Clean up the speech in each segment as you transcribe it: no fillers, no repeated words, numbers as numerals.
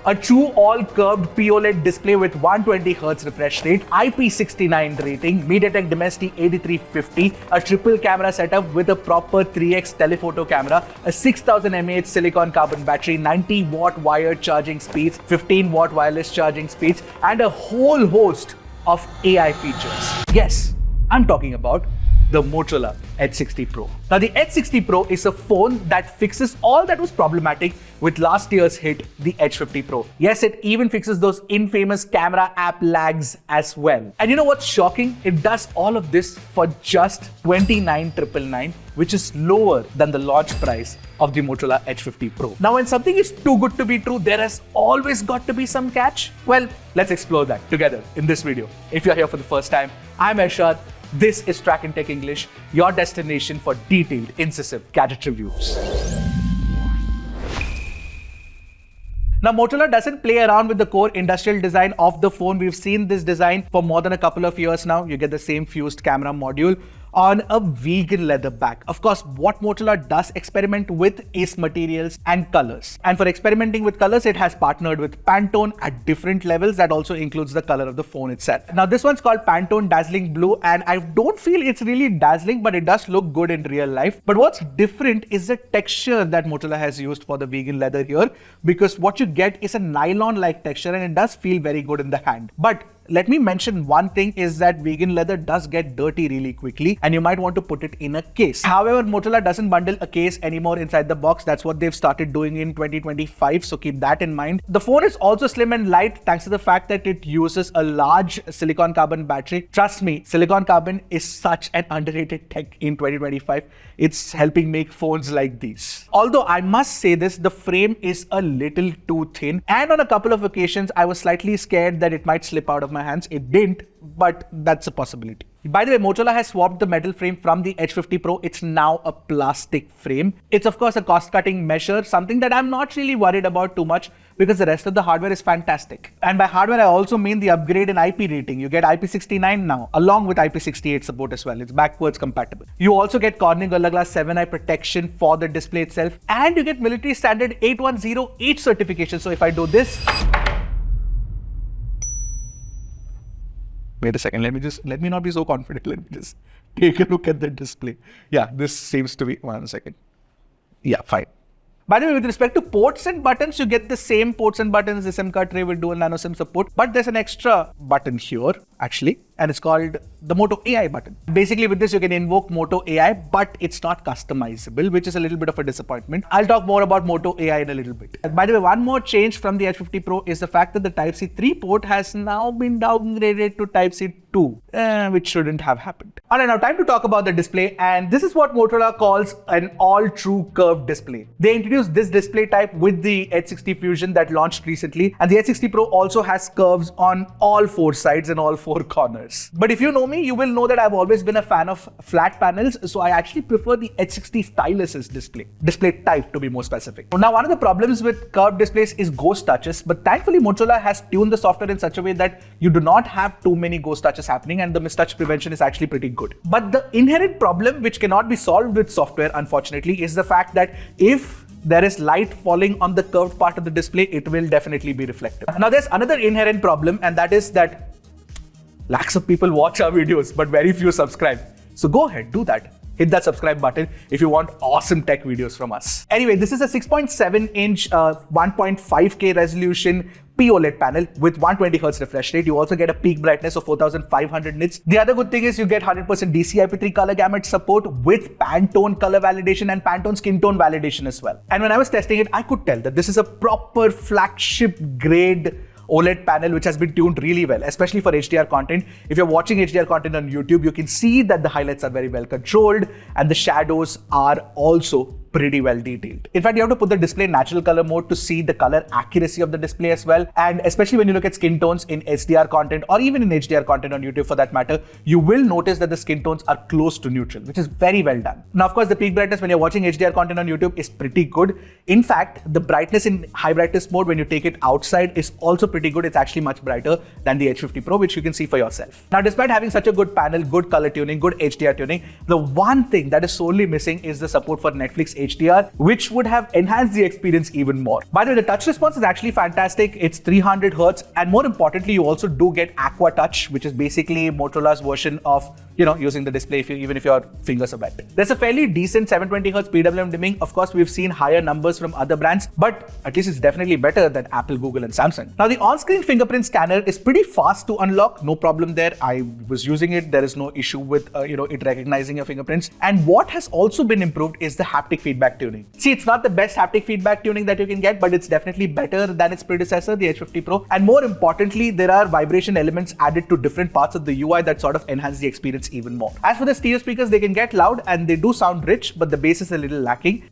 A true all-curved POLED display with 120Hz refresh rate, IP69 rating, MediaTek Dimensity 8350, a triple camera setup with a proper 3x telephoto camera, a 6000 mAh silicon carbon battery, 90-watt wired charging speeds, 15-watt wireless charging speeds, and a whole host of AI features. Yes, I'm talking about the Motorola Edge60 Pro. Now, the Edge60 Pro is a phone that fixes all that was problematic with last year's hit, the Edge50 Pro. Yes, it even fixes those infamous camera app lags as well. And you know what's shocking? It does all of this for just $29,999, which is lower than the launch price of the Motorola Edge50 Pro. Now, when something is too good to be true, there has always got to be some catch. Well, let's explore that together in this video. If you're here for the first time, I'm Ershad. This is Trakin Tech English, your destination for detailed, incisive gadget reviews. Now, Motorola doesn't play around with the core industrial design of the phone. We've seen this design for more than a couple of years now. You get the same fused camera module on a vegan leather back. Of course, what Motorola does experiment with is materials and colors. And for experimenting with colors, it has partnered with Pantone at different levels. That also includes the color of the phone itself. Now, this one's called Pantone Dazzling Blue, and I don't feel it's really dazzling, but it does look good in real life. But what's different is the texture that Motorola has used for the vegan leather here, because what you get is a nylon-like texture and it does feel very good in the hand. But let me mention one thing is that vegan leather does get dirty really quickly and you might want to put it in a case. However, Motorola doesn't bundle a case anymore inside the box. That's what they've started doing in 2025, so keep that in mind. The phone is also slim and light thanks to the fact that it uses a large silicon carbon battery. Trust me, silicon carbon is such an underrated tech in 2025. It's helping make phones like these. Although I must say this, the frame is a little too thin, and on a couple of occasions I was slightly scared that it might slip out of my hands. It didn't, but that's a possibility. By the way, Motorola has swapped the metal frame from the Edge50 Pro. It's now a plastic frame. It's of course a cost-cutting measure, something that I'm not really worried about too much because the rest of the hardware is fantastic. And by hardware, I also mean the upgrade in IP rating. You get IP69 now, along with IP68 support as well. It's backwards compatible. You also get Corning Gorilla Glass 7 eye protection for the display itself, and you get military standard 810H certification. So if I do this, wait a second, let me not be so confident. Let me just take a look at the display. Yeah, this seems to be, 1 second. Yeah, fine. By the way, with respect to ports and buttons, you get the same ports and buttons the SIM card tray with dual nano SIM support, but there's an extra button here actually, and it's called the Moto AI button. Basically with this you can invoke Moto AI, but it's not customizable, which is a little bit of a disappointment. I'll talk more about Moto AI in a little bit. By the way, one more change from the Edge50 Pro is the fact that the Type-C 3 port has now been downgraded to Type-C 2, which shouldn't have happened. Alright, now time to talk about the display, and this is what Motorola calls an all-true curved display. They introduced this display type with the Edge60 Fusion that launched recently, and the Edge60 Pro also has curves on all four sides and all four corners. But if you know me, you will know that I've always been a fan of flat panels, so I actually prefer the Edge60 Stylus display type to be more specific. Now, one of the problems with curved displays is ghost touches, but thankfully Motorola has tuned the software in such a way that you do not have too many ghost touches happening, and the mistouch prevention is actually pretty good. But the inherent problem, which cannot be solved with software unfortunately, is the fact that if there is light falling on the curved part of the display, it will definitely be reflective. Now there's another inherent problem, and that is that lakhs of people watch our videos, but very few subscribe. So go ahead, do that. Hit that subscribe button if you want awesome tech videos from us. Anyway, this is a 6.7-inch 1.5K resolution POLED panel with 120Hz refresh rate. You also get a peak brightness of 4500 nits. The other good thing is you get 100% DCI-P3 color gamut support with Pantone color validation and Pantone skin tone validation as well. And when I was testing it, I could tell that this is a proper flagship grade OLED panel which has been tuned really well, especially for HDR content. If you're watching HDR content on YouTube, you can see that the highlights are very well controlled and the shadows are also pretty well detailed. In fact, you have to put the display in natural color mode to see the color accuracy of the display as well. And especially when you look at skin tones in SDR content or even in HDR content on YouTube for that matter, you will notice that the skin tones are close to neutral, which is very well done. Now, of course, the peak brightness when you're watching HDR content on YouTube is pretty good. In fact, the brightness in high brightness mode when you take it outside is also pretty good. It's actually much brighter than the Edge50 Pro, which you can see for yourself. Now, despite having such a good panel, good color tuning, good HDR tuning, the one thing that is sorely missing is the support for Netflix HDR, which would have enhanced the experience even more. By the way, the touch response is actually fantastic. It's 300 Hz, and more importantly, you also do get Aqua Touch, which is basically Motorola's version of using the display even if your fingers are wet. There's a fairly decent 720Hz PWM dimming. Of course, we've seen higher numbers from other brands, but at least it's definitely better than Apple, Google, and Samsung. Now, the on-screen fingerprint scanner is pretty fast to unlock. No problem there. I was using it. There is no issue with it recognizing your fingerprints. And what has also been improved is the haptic feedback tuning. See, it's not the best haptic feedback tuning that you can get, but it's definitely better than its predecessor, the Edge50 Pro. And more importantly, there are vibration elements added to different parts of the UI that sort of enhance the experience even more. As for the stereo speakers, they can get loud and they do sound rich, but the bass is a little lacking.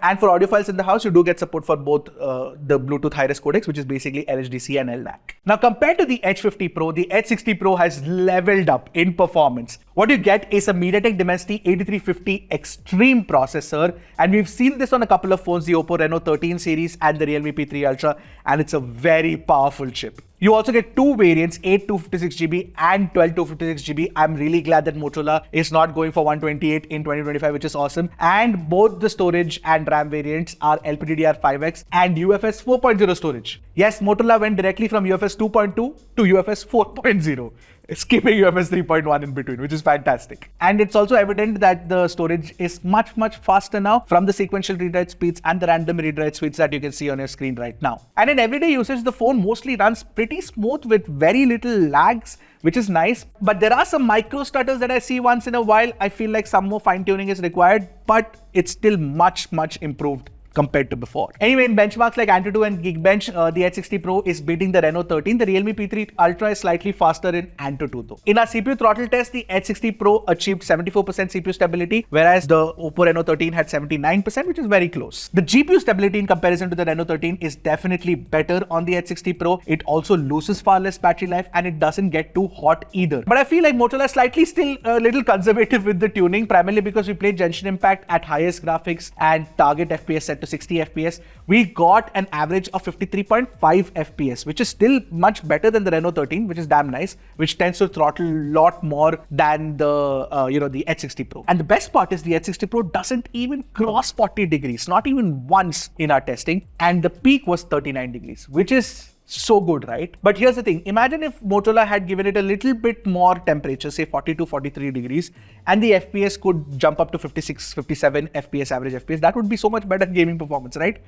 And for audiophiles in the house, you do get support for both the Bluetooth high-res codecs, which is basically LHDC and LDAC. Now, compared to the Edge50 Pro, the Edge60 Pro has leveled up in performance. What you get is a MediaTek Dimensity 8350 Extreme processor, and we've seen this on a couple of phones, the Oppo Reno 13 series and the Realme P3 Ultra, and it's a very powerful chip. You also get two variants, 8 256GB and 12 256GB. I'm really glad that Motorola is not going for 128 in 2025, which is awesome. And both the storage and RAM variants are LPDDR5X and UFS 4.0 storage. Yes, Motorola went directly from UFS 2.2 to UFS 4.0. Skipping UFS 3.1 in between, which is fantastic. And it's also evident that the storage is much faster now from the sequential read-write speeds and the random read-write speeds that you can see on your screen right now. And in everyday usage, the phone mostly runs pretty smooth with very little lags, which is nice. But there are some micro stutters that I see once in a while. I feel like some more fine-tuning is required, but it's still much improved compared to before. Anyway, in benchmarks like Antutu and Geekbench, the Edge60 Pro is beating the Reno 13. The Realme P3 Ultra is slightly faster in Antutu though. In our CPU throttle test, the Edge60 Pro achieved 74% CPU stability, whereas the Oppo Reno 13 had 79%, which is very close. The GPU stability in comparison to the Reno 13 is definitely better on the Edge60 Pro. It also loses far less battery life and it doesn't get too hot either. But I feel like Motorola is slightly still a little conservative with the tuning, primarily because we played Genshin Impact at highest graphics and target FPS set to 60 FPS. We got an average of 53.5 FPS, which is still much better than the Reno 13, which is damn nice, which tends to throttle a lot more than the the Edge60 Pro. And the best part is the Edge60 Pro doesn't even cross 40 degrees, not even once in our testing, and the peak was 39 degrees, which is so good, right? But here's the thing. Imagine if Motorola had given it a little bit more temperature, say 42, 43 degrees, and the FPS could jump up to 56, 57 FPS, average FPS. That would be so much better gaming performance, right?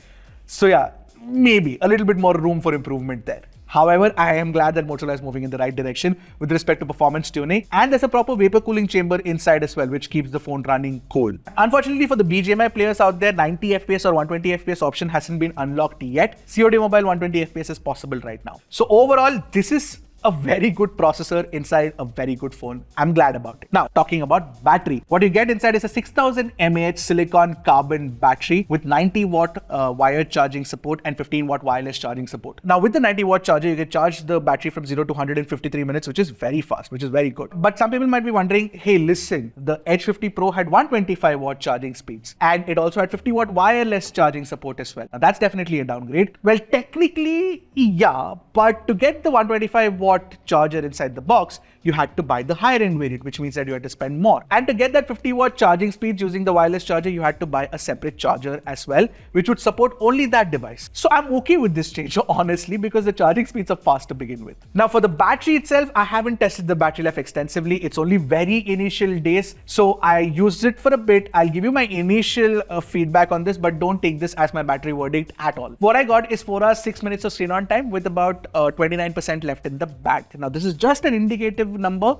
So yeah, maybe a little bit more room for improvement there. However, I am glad that Motorola is moving in the right direction with respect to performance tuning, and there's a proper vapor cooling chamber inside as well, which keeps the phone running cold. Unfortunately for the BGMI players out there, 90 FPS or 120 FPS option hasn't been unlocked yet. COD Mobile 120 FPS is possible right now. So overall, this is a very good processor inside a very good phone. I'm glad about it. Now, talking about battery. What you get inside is a 6000 mAh silicon carbon battery with 90 watt wired charging support and 15 watt wireless charging support. Now, with the 90 watt charger, you can charge the battery from 0 to 153 minutes, which is very fast, which is very good. But some people might be wondering, hey, listen, the Edge50 Pro had 125 watt charging speeds and it also had 50 watt wireless charging support as well. Now, that's definitely a downgrade. Well, technically, yeah, but to get the 125 watt charger inside the box, you had to buy the higher end variant, which means that you had to spend more. And to get that 50 watt charging speeds using the wireless charger, you had to buy a separate charger as well, which would support only that device. So I'm okay with this change, honestly, because the charging speeds are fast to begin with. Now for the battery itself, I haven't tested the battery life extensively. It's only very initial days. So I used it for a bit. I'll give you my initial feedback on this, but don't take this as my battery verdict at all. What I got is 4 hours, 6 minutes of screen on time with about 29% left in the battery. Now this is just an indicative number.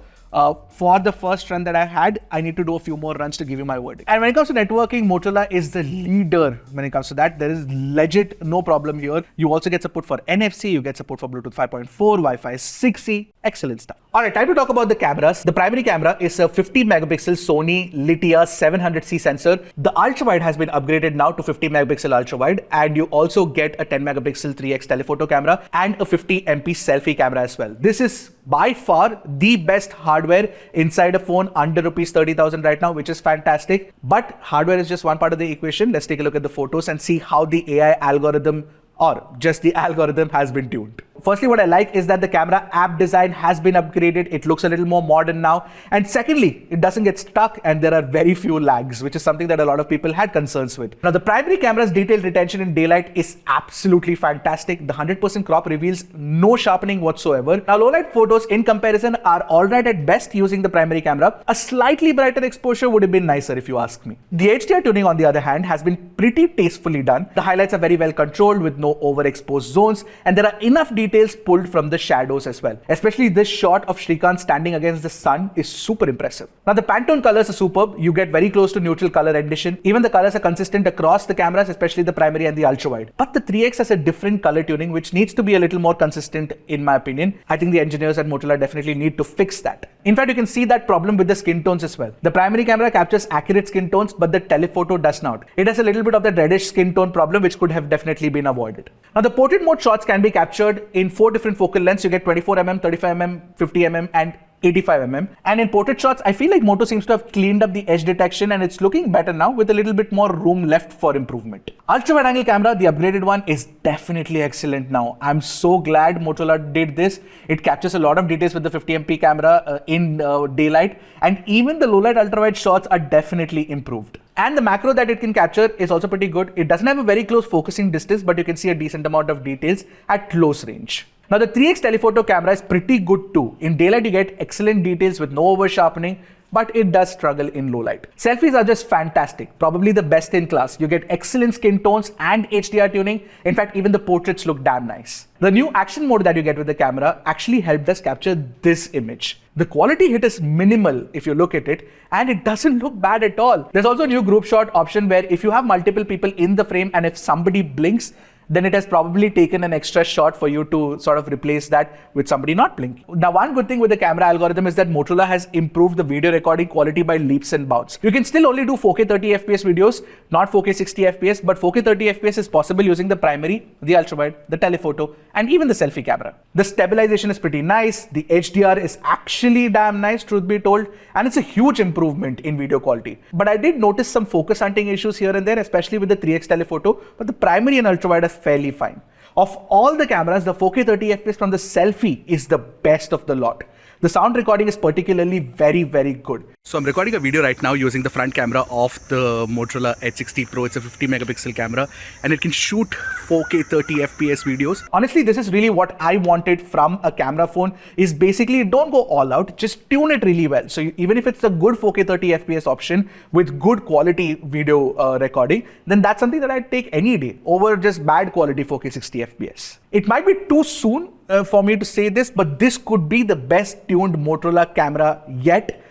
For the first run that I had, I need to do a few more runs to give you my verdict. And when it comes to networking, Motorola is the leader when it comes to that. There is legit no problem here. You also get support for NFC, you get support for Bluetooth 5.4, Wi-Fi 6E, excellent stuff. Alright, time to talk about the cameras. The primary camera is a 50 megapixel Sony Litia 700C sensor. The ultra wide has been upgraded now to 50 megapixel ultra wide, and you also get a 10 megapixel 3x telephoto camera and a 50 MP selfie camera as well. This is by far the best hardware inside a phone under rupees 30,000 right now, which is fantastic. But hardware is just one part of the equation. Let's take a look at the photos and see how the AI algorithm or just the algorithm has been tuned. Firstly, what I like is that the camera app design has been upgraded. It looks a little more modern now. And secondly, it doesn't get stuck and there are very few lags, which is something that a lot of people had concerns with. Now, the primary camera's detail retention in daylight is absolutely fantastic. The 100% crop reveals no sharpening whatsoever. Now, low light photos in comparison are alright at best using the primary camera. A slightly brighter exposure would have been nicer if you ask me. The HDR tuning, on the other hand, has been pretty tastefully done. The highlights are very well controlled with no overexposed zones, and there are enough details pulled from the shadows as well. Especially this shot of Trakin standing against the sun is super impressive. Now, the Pantone colors are superb. You get very close to neutral color rendition. Even the colors are consistent across the cameras, especially the primary and the ultra wide. But the 3X has a different color tuning, which needs to be a little more consistent in my opinion. I think the engineers at Motorola definitely need to fix that. In fact, you can see that problem with the skin tones as well. The primary camera captures accurate skin tones, but the telephoto does not. It has a little bit of the reddish skin tone problem, which could have definitely been avoided. Now, the portrait mode shots can be captured in 4 different focal lengths. You get 24mm, 35mm, 50mm, and 85mm. And in portrait shots, I feel like Moto seems to have cleaned up the edge detection and it's looking better now with a little bit more room left for improvement. Ultra wide angle camera, the upgraded one, is definitely excellent now. I'm so glad Motorola did this. It captures a lot of details with the 50MP camera in daylight, and even the low light ultra wide shots are definitely improved. And the macro that it can capture is also pretty good. It doesn't have a very close focusing distance, but you can see a decent amount of details at close range. Now, the 3X telephoto camera is pretty good too. In daylight, you get excellent details with no over sharpening, but it does struggle in low light. Selfies are just fantastic, probably the best in class. You get excellent skin tones and HDR tuning. In fact, even the portraits look damn nice. The new action mode that you get with the camera actually helped us capture this image. The quality hit is minimal if you look at it, and it doesn't look bad at all. There's also a new group shot option where if you have multiple people in the frame and if somebody blinks, then it has probably taken an extra shot for you to sort of replace that with somebody not blinking. Now, one good thing with the camera algorithm is that Motorola has improved the video recording quality by leaps and bounds. You can still only do 4K 30fps videos, not 4K 60fps, but 4K 30fps is possible using the primary, the ultrawide, the telephoto, and even the selfie camera. The stabilization is pretty nice. The HDR is actually damn nice, truth be told, and it's a huge improvement in video quality. But I did notice some focus hunting issues here and there, especially with the 3X telephoto, but the primary and ultrawide are fairly fine. Of all the cameras, the 4K 30fps from the selfie is the best of the lot. The sound recording is particularly very good. So I'm recording a video right now using the front camera of the Motorola Edge60 Pro. It's a 50 megapixel camera and it can shoot 4K 30fps videos. Honestly, this is really what I wanted from a camera phone, is basically don't go all out, just tune it really well. So even if it's a good 4K 30fps option with good quality video recording, then that's something that I'd take any day over just bad quality 4K 60fps. It might be too soon for me to say this, but this could be the best tuned Motorola camera yet.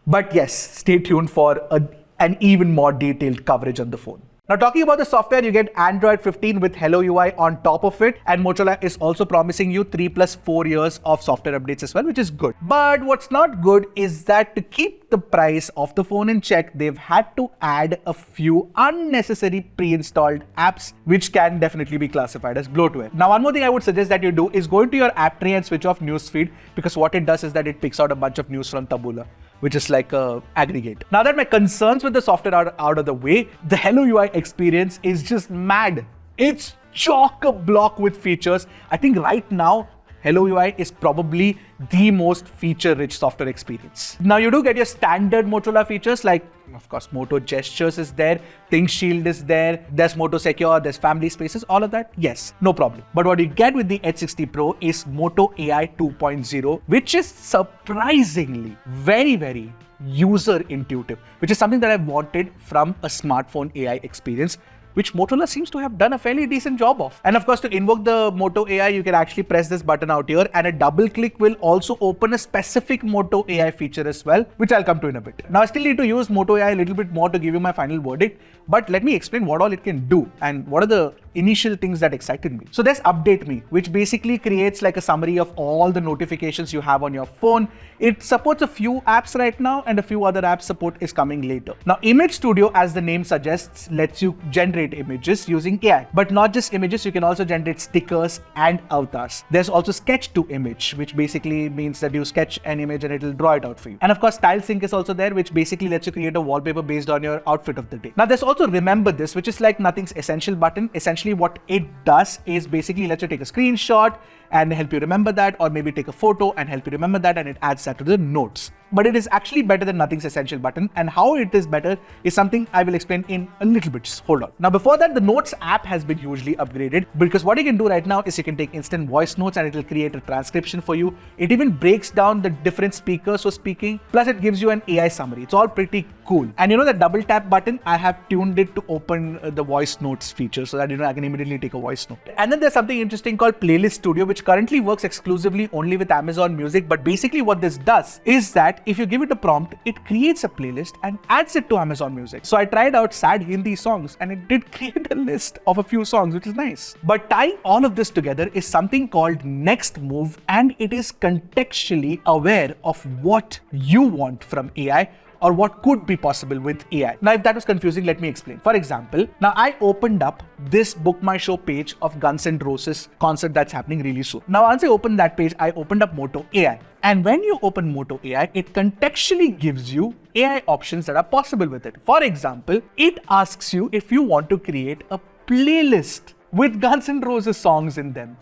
But yes, stay tuned for an even more detailed coverage on the phone. Now, talking about the software, you get Android 15 with Hello UI on top of it, and Motorola is also promising you 3+4 years of software updates as well, which is good. But what's not good is that to keep the price of the phone in check, they've had to add a few unnecessary pre-installed apps, which can definitely be classified as bloatware. Now, one more thing I would suggest that you do is go into your app tray and switch off newsfeed, because what it does is that it picks out a bunch of news from Taboola, which is like a aggregate. Now that my concerns with the software are out of the way, the Hello UI experience is just mad. It's chock-a-block with features. I think right now, Hello UI is probably the most feature-rich software experience. Now, you do get your standard Motorola features like, of course, Moto Gestures is there, ThinkShield is there, there's Moto Secure, there's Family Spaces, all of that, yes, no problem. But what you get with the Edge60 Pro is Moto AI 2.0, which is surprisingly very user intuitive, which is something that I've wanted from a smartphone AI experience, which Motorola seems to have done a fairly decent job of. And of course, to invoke the Moto AI, you can actually press this button out here, and a double click will also open a specific Moto AI feature as well, which I'll come to in a bit. Now, I still need to use Moto AI a little bit more to give you my final verdict, but let me explain what all it can do and what are the initial things that excited me. So there's Update Me, which basically creates like a summary of all the notifications you have on your phone. It supports a few apps right now, and a few other apps support is coming later. Now, Image Studio, as the name suggests, lets you generate images using AI. But not just images, you can also generate stickers and avatars. There's also Sketch to Image, which basically means that you sketch an image and it'll draw it out for you. And of course, Style Sync is also there, which basically lets you create a wallpaper based on your outfit of the day. Now, there's also Remember This, which is like Nothing's Essential button. Essentially, what it does is basically lets you take a screenshot and help you remember that, or maybe take a photo and help you remember that, and it adds that to the notes. But it is actually better than Nothing's Essential button, and how it is better is something I will explain in a little bit. Just hold on. Now, before that, the Notes app has been hugely upgraded, because what you can do right now is you can take instant voice notes and it will create a transcription for you. It even breaks down the different speakers for speaking, plus it gives you an AI summary. It's all pretty cool. And you know the double tap button, I have tuned it to open the voice notes feature so that I can immediately take a voice note. And then there's something interesting called Playlist Studio, which currently works exclusively only with Amazon Music. But basically what this does is that if you give it a prompt, it creates a playlist and adds it to Amazon Music. So I tried out sad Hindi songs and it did create a list of a few songs, which is nice. But tying all of this together is something called Next Move, and it is contextually aware of what you want from AI or what could be possible with AI. Now, if that was confusing, let me explain. For example, now I opened up this Book My Show page of Guns N' Roses concert that's happening really soon. Now, once I opened that page, I opened up Moto AI. And when you open Moto AI, it contextually gives you AI options that are possible with it. For example, it asks you if you want to create a playlist with Guns N' Roses songs in them.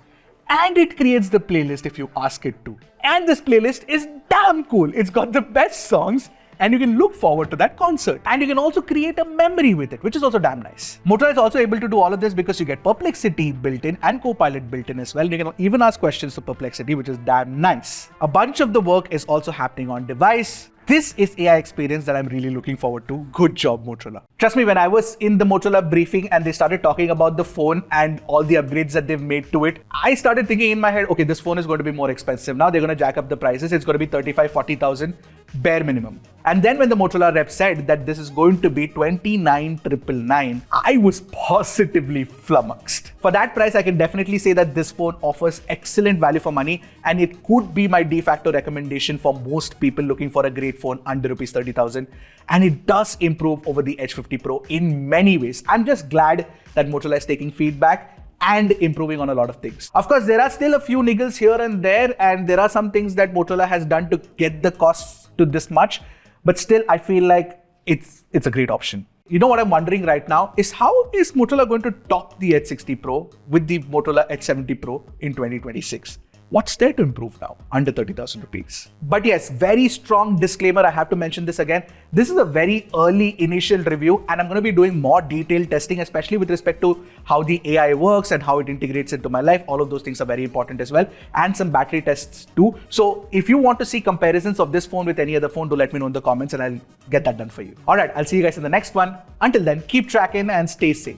And it creates the playlist if you ask it to. And this playlist is damn cool. It's got the best songs, and you can look forward to that concert. And you can also create a memory with it, which is also damn nice. Motorola is also able to do all of this because you get Perplexity built in and Copilot built in as well. You can even ask questions to Perplexity, which is damn nice. A bunch of the work is also happening on device. This is AI experience that I'm really looking forward to. Good job, Motorola. Trust me, when I was in the Motorola briefing and they started talking about the phone and all the upgrades that they've made to it, I started thinking in my head, okay, this phone is going to be more expensive. Now they're going to jack up the prices. It's going to be 35,000, 40,000 bare minimum. And then when the Motorola rep said that this is going to be 29,999, I was positively flummoxed. For that price, I can definitely say that this phone offers excellent value for money, and it could be my de facto recommendation for most people looking for a great phone under rupees 30,000. And it does improve over the Edge50 Pro in many ways. I'm just glad that Motorola is taking feedback and improving on a lot of things. Of course, there are still a few niggles here and there, and there are some things that Motorola has done to get the costs to this much, but still I feel like it's a great option. You know what I'm wondering right now is how is Motorola going to top the Edge60 Pro with the Motorola Edge70 Pro in 2026? What's there to improve now? Under 30,000 rupees. But yes, very strong disclaimer. I have to mention this again. This is a very early initial review, and I'm going to be doing more detailed testing, especially with respect to how the AI works and how it integrates into my life. All of those things are very important as well, and some battery tests too. So if you want to see comparisons of this phone with any other phone, do let me know in the comments and I'll get that done for you. All right, I'll see you guys in the next one. Until then, keep tracking and stay safe.